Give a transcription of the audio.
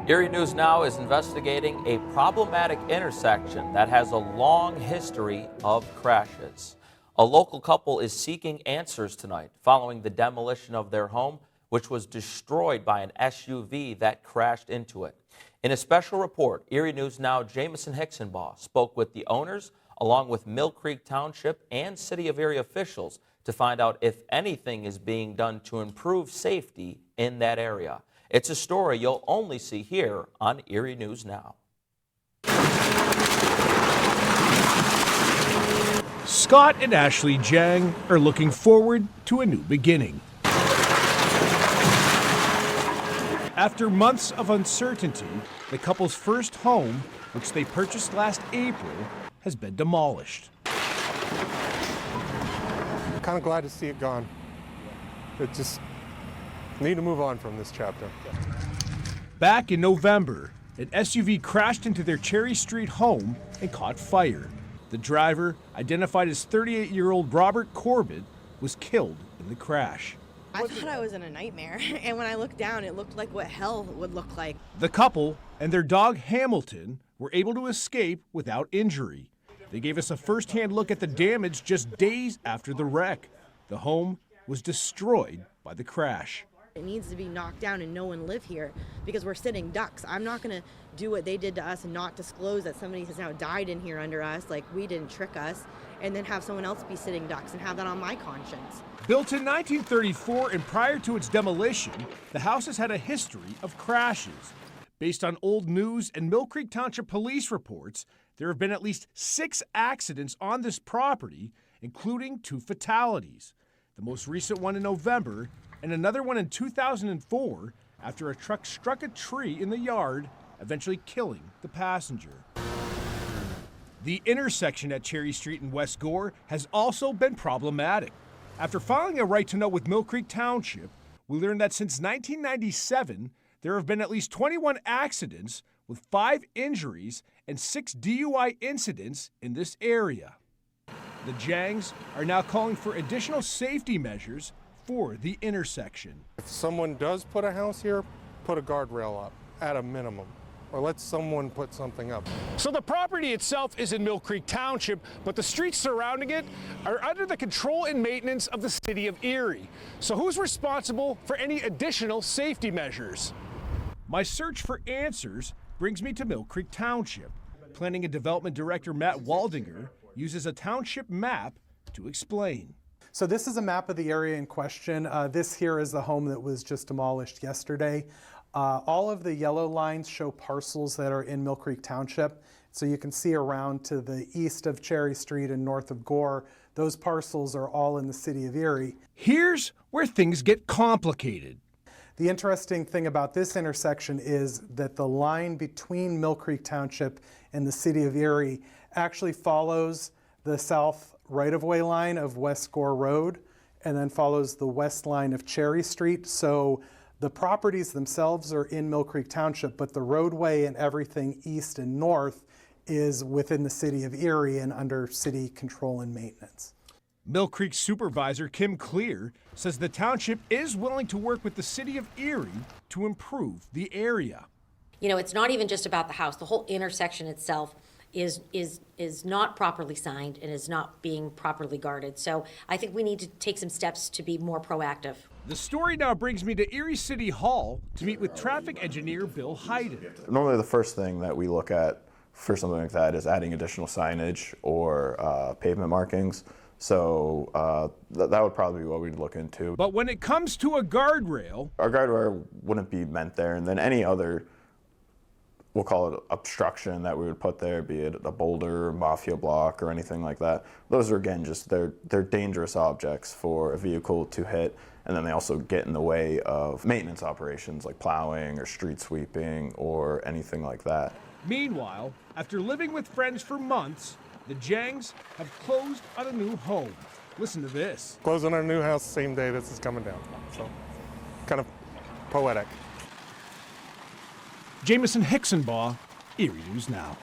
Erie News Now is investigating a problematic intersection that has a long history of crashes. A local couple is seeking answers tonight following the demolition of their home, which was destroyed by an SUV that crashed into it. In a special report, Erie News Now Jamison Hicksonbaugh spoke with the owners along with Mill Creek Township and City of Erie officials to find out if anything is being done to improve safety in that area. It's a story you'll only see here on Erie News Now. Scott and Ashley Jang are looking forward to a new beginning. After months of uncertainty, the couple's first home, which they purchased last April, has been demolished. Kind of glad to see it gone. It just need to move on from this chapter. Back in November, an SUV crashed into their Cherry Street home and caught fire. The driver, identified as 38-year-old Robert Corbett, was killed in the crash. I thought I was in a nightmare, and when I looked down, it looked like what hell would look like. The couple and their dog Hamilton were able to escape without injury. They gave us a first-hand look at the damage just days after the wreck. The home was destroyed by the crash. It needs to be knocked down and no one live here because we're sitting ducks. I'm not going to do what they did to us and not disclose that somebody has now died in here under us, like we didn't trick us, and then have someone else be sitting ducks and have that on my conscience. Built in 1934 and prior to its demolition, the house has had a history of crashes. Based on old news and Mill Creek Township police reports, there have been at least 6 accidents on this property, including 2 fatalities. The most recent one in November and another one in 2004 after a truck struck a tree in the yard, eventually killing the passenger. The intersection at Cherry Street in West Gore has also been problematic. After filing a right to know with Mill Creek Township, we learned that since 1997, there have been at least 21 accidents with 5 injuries and 6 DUI incidents in this area. The Jangs are now calling for additional safety measures for the intersection. If someone does put a house here, put a guardrail up at a minimum, or let someone put something up. So the property itself is in Mill Creek Township, but the streets surrounding it are under the control and maintenance of the City of Erie. So who's responsible for any additional safety measures? My search for answers brings me to Mill Creek Township. Planning and Development Director Matt Waldinger uses a township map to explain. So this is a map of the area in question. This here is the home that was just demolished yesterday. All of the yellow lines show parcels that are in Mill Creek Township. So you can see around to the east of Cherry Street and north of Gore, those parcels are all in the City of Erie. Here's where things get complicated. The interesting thing about this intersection is that the line between Mill Creek Township and the City of Erie actually follows the south right-of-way line of West Gore Road and then follows the west line of Cherry Street. So the properties themselves are in Mill Creek Township, but the roadway and everything east and north is within the City of Erie and under city control and maintenance. Mill Creek Supervisor Kim Clear says the township is willing to work with the City of Erie to improve the area. You know, it's not even just about the house. The whole intersection itself is not properly signed and is not being properly guarded. So I think we need to take some steps to be more proactive. The story now brings me to Erie City Hall to meet with traffic engineer Bill Hayden. Normally the first thing that we look at for something like that is adding additional signage or pavement markings. So that would probably be what we'd look into. But when it comes to a guardrail, our guardrail wouldn't be meant there, and then any other, we'll call it obstruction that we would put there, be it a boulder, mafia block, or anything like that. Those are, again, just they're dangerous objects for a vehicle to hit, and then they also get in the way of maintenance operations like plowing or street sweeping or anything like that. Meanwhile, after living with friends for months, the Jangs have closed on a new home. Listen to this. Closing our new house the same day this is coming down. So kind of poetic. Jamison Hicksonbaugh, Erie News Now.